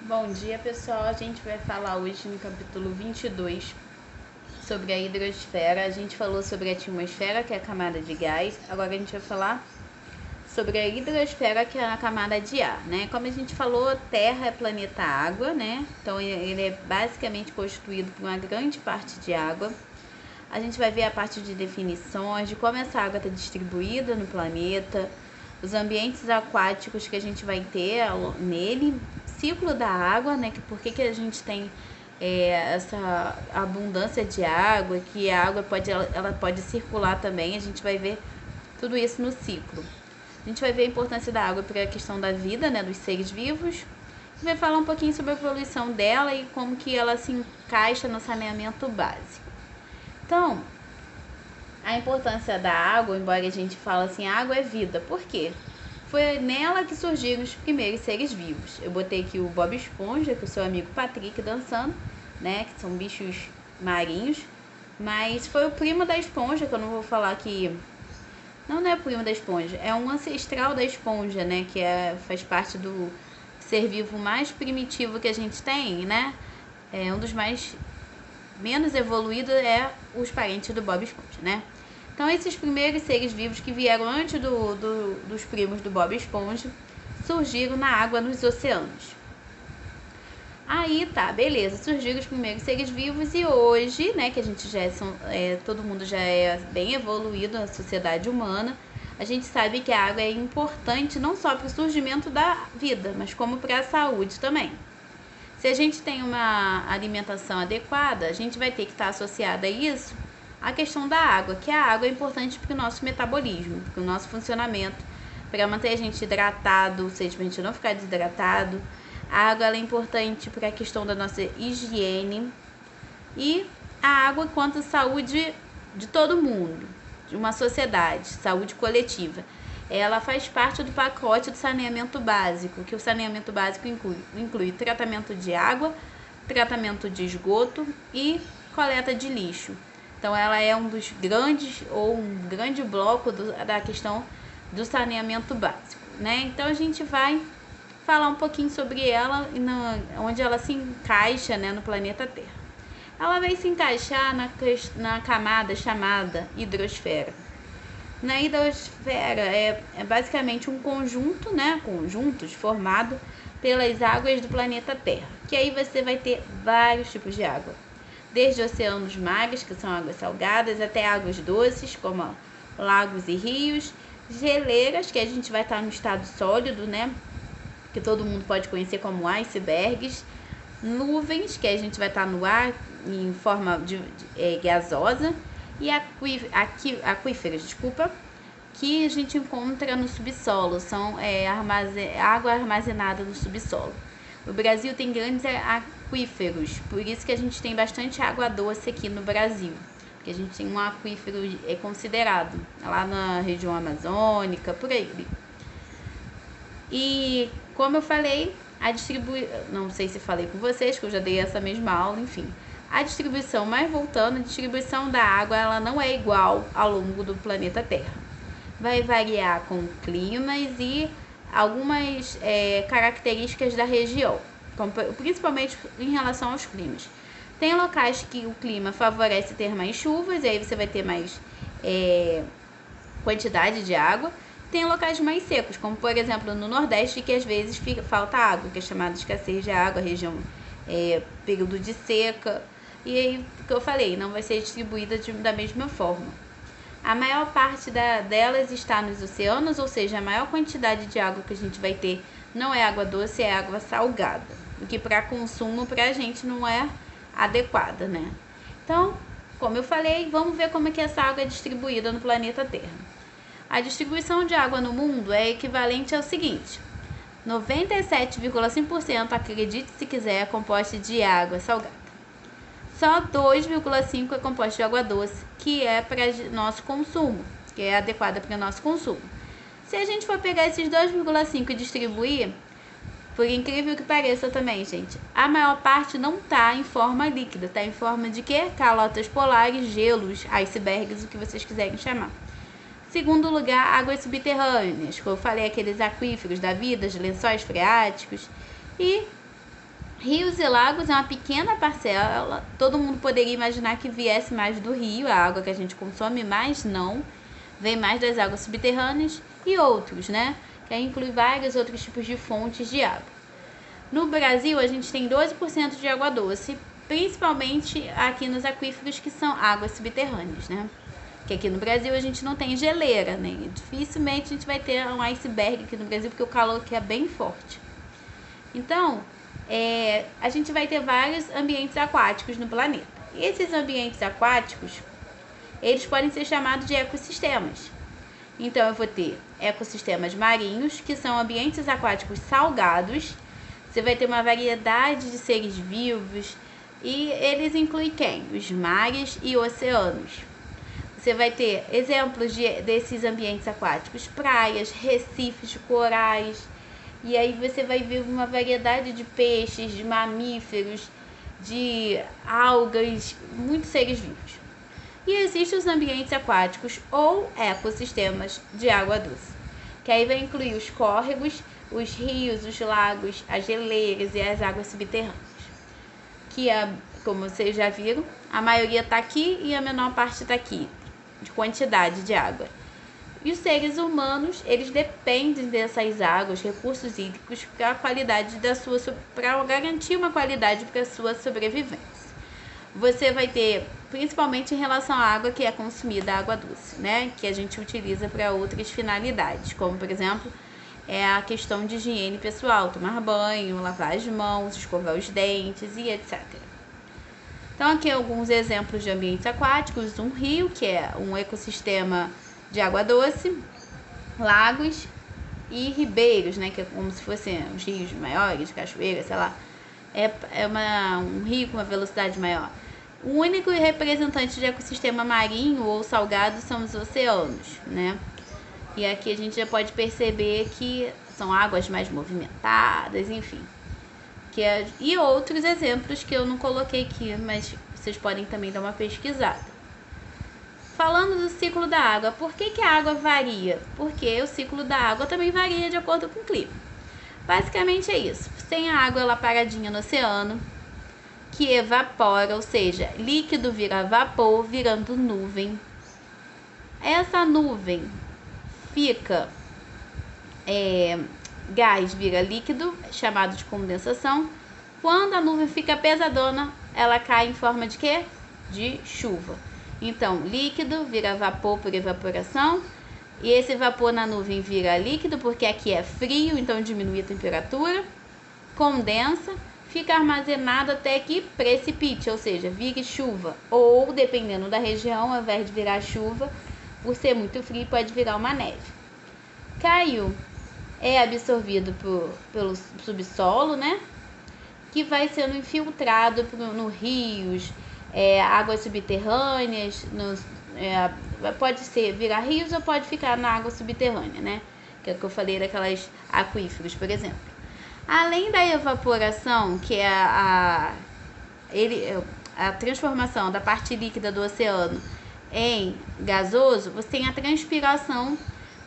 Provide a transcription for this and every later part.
Bom dia, pessoal. A gente vai falar hoje no capítulo 22 sobre a hidrosfera. A gente falou sobre a atmosfera, que é a camada de gás. Agora a gente vai falar sobre a hidrosfera, que é a camada de ar, né? Como a gente falou, a Terra é planeta água, né? Então ele é basicamente constituído por uma grande parte de água. A gente vai ver a parte de definições, de como essa água está distribuída no planeta, os ambientes aquáticos que a gente vai ter nele, ciclo da água, né? Por que a gente tem essa abundância de água, que a água ela pode circular também. A gente vai ver tudo isso no ciclo. A gente vai ver a importância da água para a questão da vida, né? Dos seres vivos. E vai falar um pouquinho sobre a poluição dela e como que ela se encaixa no saneamento básico. Então, a importância da água, embora a gente fale assim, a água é vida. Por quê? Foi nela que surgiram os primeiros seres vivos. Eu botei aqui o Bob Esponja, que é o seu amigo Patrick dançando, né? Que são bichos marinhos. Mas foi o primo da esponja, que eu não vou falar que... Não é o primo da esponja, é um ancestral da esponja, né? Que faz parte do ser vivo mais primitivo que a gente tem, né? É um dos mais menos evoluídos, é os parentes do Bob Esponja, né? Então, esses primeiros seres vivos que vieram antes dos primos do Bob Esponja surgiram na água, nos oceanos. Aí tá, beleza, surgiram os primeiros seres vivos e hoje, né, que a gente já todo mundo já é bem evoluído na sociedade humana, a gente sabe que a água é importante não só para o surgimento da vida, mas como para a saúde também. Se a gente tem uma alimentação adequada, a gente vai ter que estar associada a isso a questão da água, que a água é importante para o nosso metabolismo, para o nosso funcionamento, para manter a gente hidratado, ou seja, para a gente não ficar desidratado. A água ela é importante para a questão da nossa higiene e a água quanto à saúde de todo mundo, de uma sociedade, saúde coletiva. Ela faz parte do pacote do saneamento básico, que o saneamento básico inclui tratamento de água, tratamento de esgoto e coleta de lixo. Então, ela é um dos grandes, ou um grande bloco da questão do saneamento básico, né? Então, a gente vai falar um pouquinho sobre ela e onde ela se encaixa, né, no planeta Terra. Ela vai se encaixar na camada chamada hidrosfera. Na hidrosfera é basicamente um conjunto, né, conjuntos formado pelas águas do planeta Terra, que aí você vai ter vários tipos de água, desde oceanos magros, que são águas salgadas, até águas doces, como lagos e rios, geleiras, que a gente vai estar no estado sólido, né, que todo mundo pode conhecer como icebergs, nuvens, que a gente vai estar no ar em forma gasosa, e aquíferos, que a gente encontra no subsolo, são água armazenada no subsolo. O Brasil tem grandes aquíferos, por isso que a gente tem bastante água doce aqui no Brasil, porque a gente tem um aquífero considerado lá na região amazônica, por aí. E como eu falei, não sei se falei com vocês, que eu já dei essa mesma aula, enfim. A distribuição, mas voltando, a distribuição da água, ela não é igual ao longo do planeta Terra. Vai variar com climas e algumas características da região, principalmente em relação aos climas. Tem locais que o clima favorece ter mais chuvas, e aí você vai ter mais quantidade de água. Tem locais mais secos, como por exemplo no Nordeste, que às vezes falta água, que é chamada de escassez de água, região período de seca. E aí, o que eu falei, não vai ser distribuída da mesma forma. A maior parte delas está nos oceanos, ou seja, a maior quantidade de água que a gente vai ter não é água doce, é água salgada, o que para consumo para a gente não é adequada, né? Então, como eu falei, vamos ver como é que essa água é distribuída no planeta Terra. A distribuição de água no mundo é equivalente ao seguinte: 97,5%, acredite se quiser, é composta de água salgada. Só 2,5% é composto de água doce, que é para nosso consumo, que é adequada para o nosso consumo. Se a gente for pegar esses 2,5% e distribuir, por incrível que pareça também, gente, a maior parte não está em forma líquida, está em forma de quê? Calotas polares, gelos, icebergs, o que vocês quiserem chamar. Segundo lugar, águas subterrâneas, como eu falei, aqueles aquíferos da vida, os lençóis freáticos. E Rios e lagos é uma pequena parcela, todo mundo poderia imaginar que viesse mais do rio, a água que a gente consome, mas não, vem mais das águas subterrâneas e outros, né? Que aí inclui vários outros tipos de fontes de água. No Brasil, a gente tem 12% de água doce, principalmente aqui nos aquíferos que são águas subterrâneas, né? Que aqui no Brasil a gente não tem geleira, né? Dificilmente a gente vai ter um iceberg aqui no Brasil, porque o calor aqui é bem forte. Então, a gente vai ter vários ambientes aquáticos no planeta. E esses ambientes aquáticos, eles podem ser chamados de ecossistemas. Então, eu vou ter ecossistemas marinhos, que são ambientes aquáticos salgados. Você vai ter uma variedade de seres vivos e eles incluem quem? Os mares e oceanos. Você vai ter exemplos desses ambientes aquáticos, praias, recifes, corais. E aí você vai ver uma variedade de peixes, de mamíferos, de algas, muitos seres vivos. E existem os ambientes aquáticos ou ecossistemas de água doce, que aí vai incluir os córregos, os rios, os lagos, as geleiras e as águas subterrâneas. Que, como vocês já viram, a maioria está aqui e a menor parte está aqui, de quantidade de água. E os seres humanos, eles dependem dessas águas, recursos hídricos, para garantir uma qualidade para a sua sobrevivência. Você vai ter, principalmente em relação à água que é consumida, a água doce, né? Que a gente utiliza para outras finalidades, como, por exemplo, a questão de higiene pessoal, tomar banho, lavar as mãos, escovar os dentes e etc. Então, aqui alguns exemplos de ambientes aquáticos: um rio, que é um ecossistema de água doce, lagos e ribeiros, né, que é como se fossem os rios maiores, cachoeiras, sei lá. Um rio com uma velocidade maior. O único representante de ecossistema marinho ou salgado são os oceanos, né? E aqui a gente já pode perceber que são águas mais movimentadas, enfim. E outros exemplos que eu não coloquei aqui, mas vocês podem também dar uma pesquisada. Falando do ciclo da água, por que a água varia? Porque o ciclo da água também varia de acordo com o clima. Basicamente é isso. Tem a água ela paradinha no oceano, que evapora, ou seja, líquido vira vapor, virando nuvem. Essa nuvem fica, gás vira líquido, chamado de condensação. Quando a nuvem fica pesadona, ela cai em forma de quê? De chuva. Então, líquido vira vapor por evaporação, e esse vapor na nuvem vira líquido, porque aqui é frio, então diminui a temperatura, condensa, fica armazenado até que precipite, ou seja, vire chuva, ou, dependendo da região, ao invés de virar chuva, por ser muito frio, pode virar uma neve. Caiu, é absorvido pelo subsolo, né? Que vai sendo infiltrado nos rios, águas subterrâneas, pode virar rios ou pode ficar na água subterrânea, né? Que é o que eu falei daquelas aquíferos, por exemplo. Além da evaporação, que é a transformação da parte líquida do oceano em gasoso, você tem a transpiração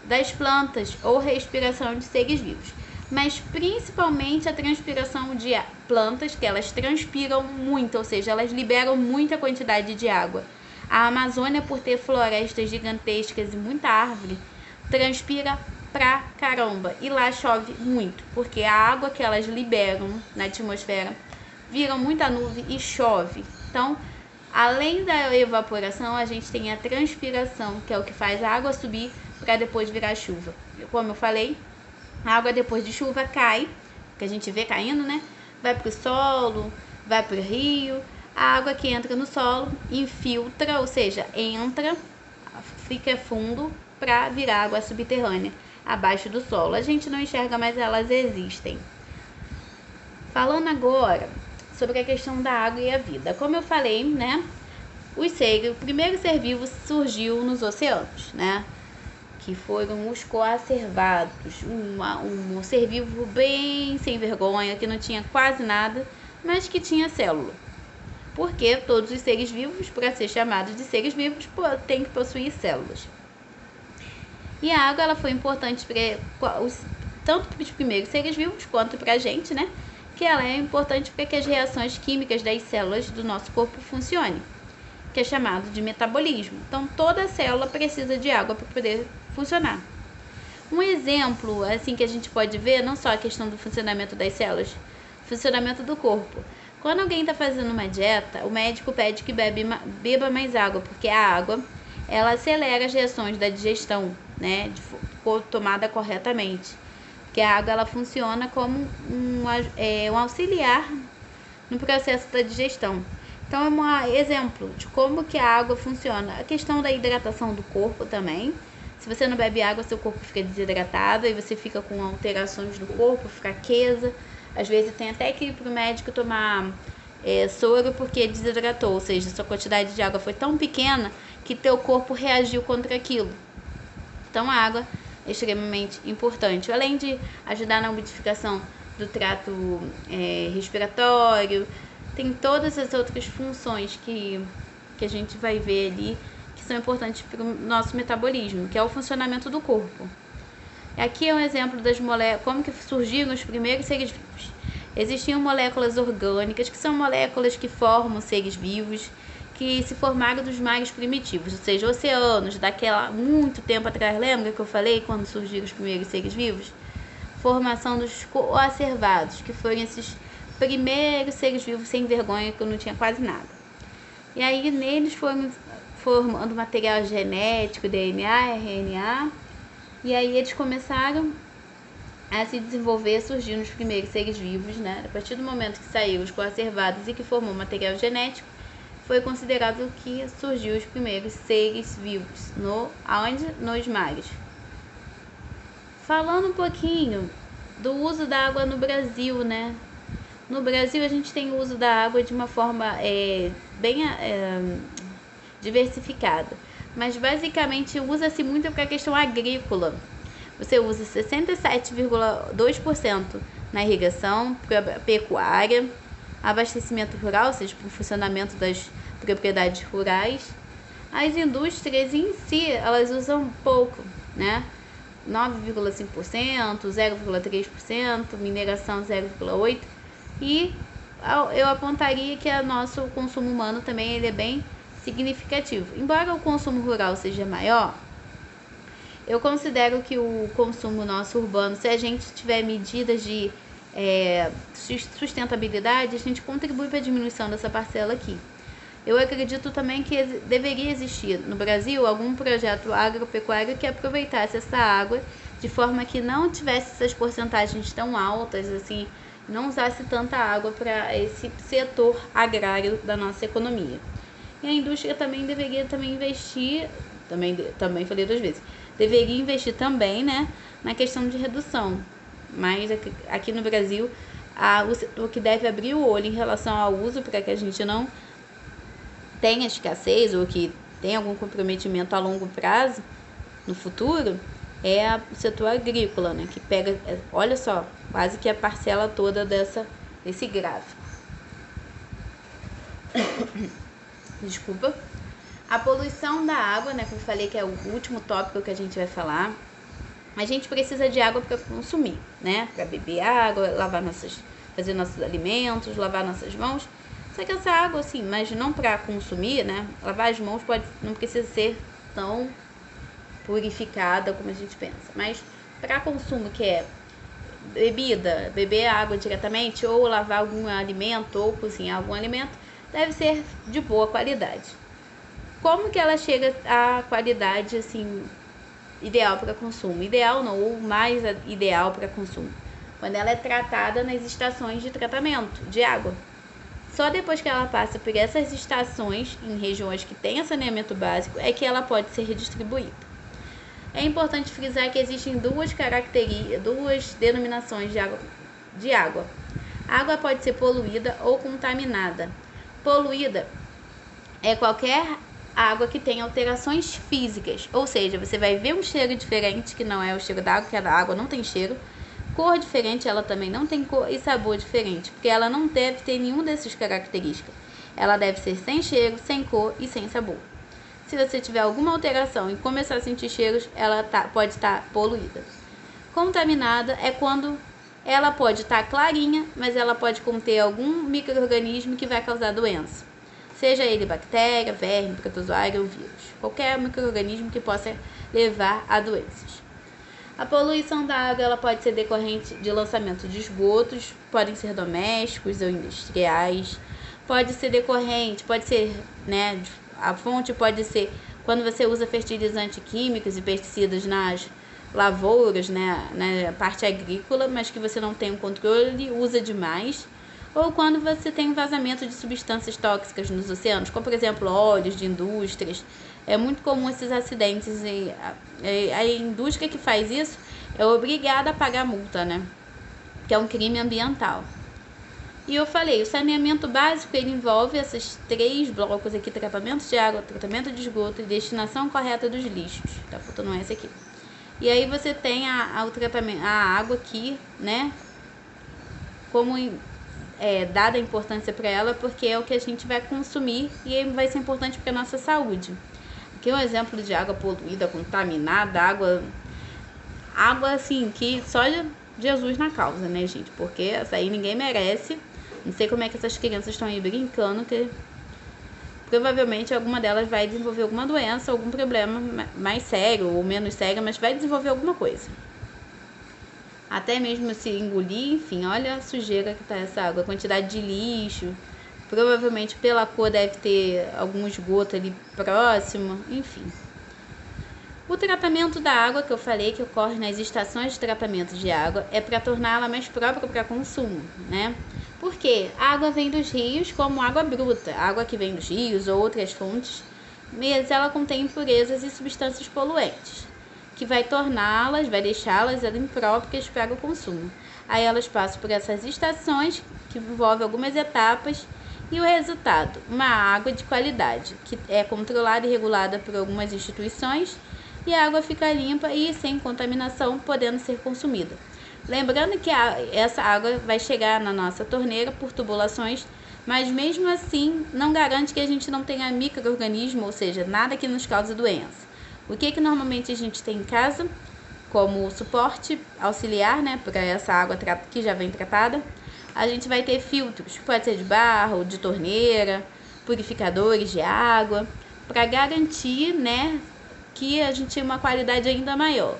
das plantas ou respiração de seres vivos. Mas principalmente a transpiração de plantas, que elas transpiram muito, ou seja, elas liberam muita quantidade de água. A Amazônia, por ter florestas gigantescas e muita árvore, transpira pra caramba. E lá chove muito, porque a água que elas liberam na atmosfera vira muita nuvem e chove. Então, além da evaporação, a gente tem a transpiração, que é o que faz a água subir para depois virar chuva. Como eu falei, a água depois de chuva cai, que a gente vê caindo, né? Vai para o solo, vai para o rio. A água que entra no solo infiltra, ou seja, entra, fica fundo para virar água subterrânea, abaixo do solo. A gente não enxerga, mas elas existem. Falando agora sobre a questão da água e a vida. Como eu falei, né? O primeiro ser vivo surgiu nos oceanos, né? Que foram os coacervados, um ser vivo bem sem vergonha, que não tinha quase nada, mas que tinha célula. Porque todos os seres vivos, para ser chamados de seres vivos, têm que possuir células. E a água ela foi importante tanto para os primeiros seres vivos quanto para a gente, né? que ela é importante para que as reações químicas das células do nosso corpo funcionem, que é chamado de metabolismo. Então, toda célula precisa de água para poder funcionar. Um exemplo, assim, que a gente pode ver, não só a questão do funcionamento das células, funcionamento do corpo. Quando alguém está fazendo uma dieta, o médico pede que beba mais água, porque a água, ela acelera as reações da digestão, né, tomada corretamente. Porque a água, ela funciona como um auxiliar no processo da digestão. Então, é um exemplo de como que a água funciona. A questão da hidratação do corpo também. Se você não bebe água, seu corpo fica desidratado e você fica com alterações no corpo, fraqueza. Às vezes tem até que ir para o médico tomar soro porque desidratou, ou seja, sua quantidade de água foi tão pequena que teu corpo reagiu contra aquilo. Então, a água é extremamente importante. Além de ajudar na umidificação do trato respiratório, tem todas as outras funções que a gente vai ver ali, que são importantes para o nosso metabolismo, que é o funcionamento do corpo. Aqui é um exemplo das moléculas, como que surgiram os primeiros seres vivos. Existiam moléculas orgânicas, que são moléculas que formam seres vivos, que se formaram dos mares primitivos, ou seja, oceanos, daquela muito tempo atrás. Lembra que eu falei quando surgiram os primeiros seres vivos? Formação dos coacervados, que foram esses primeiros seres vivos sem vergonha, que não tinha quase nada. E aí neles foram formando material genético, DNA, RNA, e aí eles começaram a se desenvolver, surgindo os primeiros seres vivos, né? A partir do momento que saíram os coacervados e que formou material genético, foi considerado que surgiu os primeiros seres vivos. Aonde? Nos mares. Falando um pouquinho do uso da água no Brasil, né? No Brasil, a gente tem o uso da água de uma forma bem diversificada, mas basicamente usa-se muito para a questão agrícola. Você usa 67,2% na irrigação, para pecuária, abastecimento rural, ou seja, para o funcionamento das propriedades rurais. As indústrias em si, elas usam pouco, né? 9,5%, 0,3%, mineração 0,8%. E eu apontaria que o nosso consumo humano também ele é bem significativo. Embora o consumo rural seja maior, eu considero que o consumo nosso urbano, se a gente tiver medidas de sustentabilidade, a gente contribui para a diminuição dessa parcela aqui. Eu acredito também que deveria existir no Brasil algum projeto agropecuário que aproveitasse essa água de forma que não tivesse essas porcentagens tão altas, assim, não usasse tanta água para esse setor agrário da nossa economia. E a indústria também deveria investir, também falei 2 vezes, deveria investir também, né, na questão de redução. Mas aqui no Brasil, o setor que deve abrir o olho em relação ao uso para que a gente não tenha escassez ou que tenha algum comprometimento a longo prazo no futuro, é o setor agrícola, né, que pega, olha só, quase que a parcela toda desse gráfico. Desculpa. A poluição da água, né, como eu falei que é o último tópico que a gente vai falar. A gente precisa de água para consumir, né, para beber água, fazer nossos alimentos, lavar nossas mãos. Só que essa água, assim, mas não para consumir, né, lavar as mãos não precisa ser tão purificada como a gente pensa, mas para consumo, que é bebida, beber água diretamente, ou lavar algum alimento, ou cozinhar algum alimento, deve ser de boa qualidade. Como que ela chega à qualidade, assim, ideal para consumo? Ideal não, ou mais ideal para consumo, quando ela é tratada nas estações de tratamento de água. Só depois que ela passa por essas estações, em regiões que tem saneamento básico, é que ela pode ser redistribuída. É importante frisar que existem duas denominações de água. A água pode ser poluída ou contaminada. Poluída é qualquer água que tem alterações físicas, ou seja, você vai ver um cheiro diferente, que não é o cheiro da água, que a água não tem cheiro, cor diferente, ela também não tem cor, e sabor diferente, porque ela não deve ter nenhum dessas características. Ela deve ser sem cheiro, sem cor e sem sabor. Se você tiver alguma alteração e começar a sentir cheiros, ela pode estar poluída. Contaminada é quando Ela pode estar clarinha, mas ela pode conter algum micro-organismo que vai causar doença. Seja ele bactéria, verme, protozoário ou vírus. Qualquer micro-organismo que possa levar a doenças. A poluição da água ela pode ser decorrente de lançamento de esgotos, podem ser domésticos ou industriais. Pode ser decorrente, pode ser, né, a fonte pode ser quando você usa fertilizantes químicos e pesticidas nas lavouras, né, na parte agrícola, mas que você não tem um controle, usa demais. Ou quando você tem vazamento de substâncias tóxicas nos oceanos, como por exemplo óleos de indústrias. É muito comum esses acidentes e a indústria que faz isso é obrigada a pagar multa, né? Que é um crime ambiental. E eu falei, o saneamento básico ele envolve esses 3 blocos aqui: tratamento de água, tratamento de esgoto e destinação correta dos lixos. Tá faltando essa aqui. E aí você tem o tratamento, a água aqui, né? Como dada a importância para ela, porque é o que a gente vai consumir e vai ser importante para a nossa saúde. Aqui é um exemplo de água poluída, contaminada, água assim, que só Jesus na causa, né, gente? Porque essa aí ninguém merece. Não sei como é que essas crianças estão aí brincando, que provavelmente alguma delas vai desenvolver alguma doença, algum problema mais sério ou menos sério, mas vai desenvolver alguma coisa. Até mesmo se engolir, enfim, olha a sujeira que tá essa água, a quantidade de lixo. Provavelmente pela cor deve ter algum esgoto ali próximo, enfim. O tratamento da água que eu falei, que ocorre nas estações de tratamento de água, é para torná-la mais própria para consumo, né? Porque a água vem dos rios como água bruta, a água que vem dos rios ou outras fontes, mas ela contém impurezas e substâncias poluentes, que vai torná-las, vai deixá-las impróprias para o consumo. Aí elas passam por essas estações, que envolvem algumas etapas, e o resultado, uma água de qualidade, que é controlada e regulada por algumas instituições, e a água fica limpa e sem contaminação, podendo ser consumida. Lembrando que essa água vai chegar na nossa torneira por tubulações, mas mesmo assim não garante que a gente não tenha micro-organismo, ou seja, nada que nos cause doença. O que normalmente a gente tem em casa como suporte auxiliar, né, para essa água que já vem tratada? A gente vai ter filtros, pode ser de barro, de torneira, purificadores de água, para garantir, né, que a gente tenha uma qualidade ainda maior.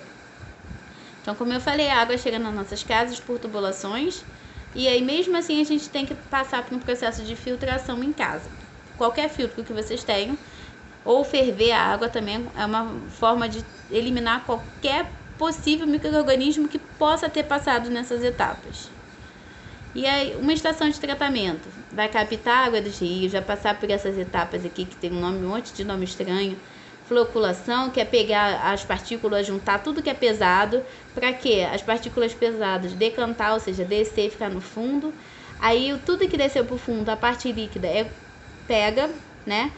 Então, como eu falei, a água chega nas nossas casas por tubulações, e aí mesmo assim a gente tem que passar por um processo de filtração em casa. Qualquer filtro que vocês tenham, ou ferver a água também é uma forma de eliminar qualquer possível micro-organismo que possa ter passado nessas etapas. E aí, uma estação de tratamento vai captar a água dos rios, vai passar por essas etapas aqui que tem um monte de nome estranho. Floculação, que é pegar as partículas, juntar tudo que é pesado, para que as partículas pesadas decantar, ou seja, descer e ficar no fundo. Aí tudo que desceu para o fundo, a parte líquida pega, né?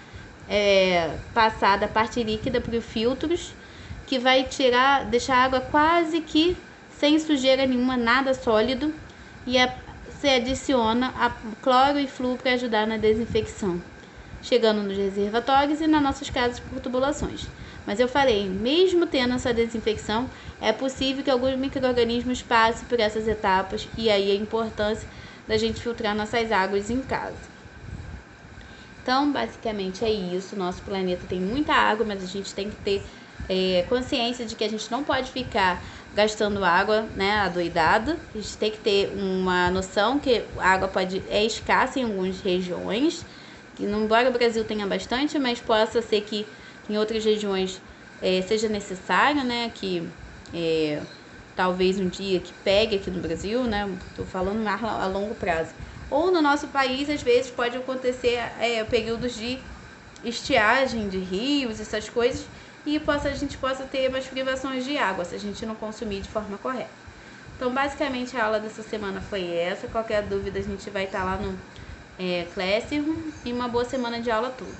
Passada a parte líquida para os filtros, que vai deixar a água quase que sem sujeira nenhuma, nada sólido, e se adiciona a cloro e flúor para ajudar na desinfecção, chegando nos reservatórios e nas nossas casas por tubulações. Mas eu falei, mesmo tendo essa desinfecção, é possível que alguns micro-organismos passem por essas etapas, e aí a importância da gente filtrar nossas águas em casa. Então, basicamente é isso. Nosso planeta tem muita água, mas a gente tem que ter consciência de que a gente não pode ficar gastando água, né, adoidado. A gente tem que ter uma noção que a água é escassa em algumas regiões, que embora o Brasil tenha bastante, mas possa ser que em outras regiões seja necessário, né, que talvez um dia que pegue aqui no Brasil, né, estou falando a longo prazo. Ou no nosso país, às vezes, pode acontecer períodos de estiagem de rios, essas coisas, e a gente possa ter umas privações de água, se a gente não consumir de forma correta. Então, basicamente, a aula dessa semana foi essa. Qualquer dúvida, a gente vai estar lá no Classroom. E uma boa semana de aula a todos.